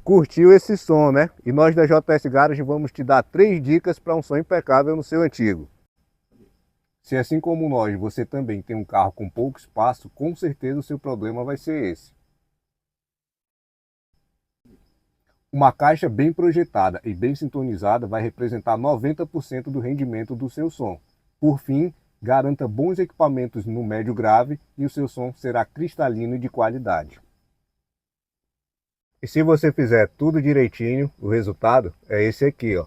Curtiu esse som, né? E nós da JS Garage vamos te dar 3 dicas para um som impecável no seu antigo. Se assim como nós, você também tem um carro com pouco espaço, com certeza o seu problema vai ser esse. Uma caixa bem projetada e bem sintonizada vai representar 90% do rendimento do seu som. Por fim, garanta bons equipamentos no médio grave e o seu som será cristalino e de qualidade. E se você fizer tudo direitinho, o resultado é esse aqui, ó.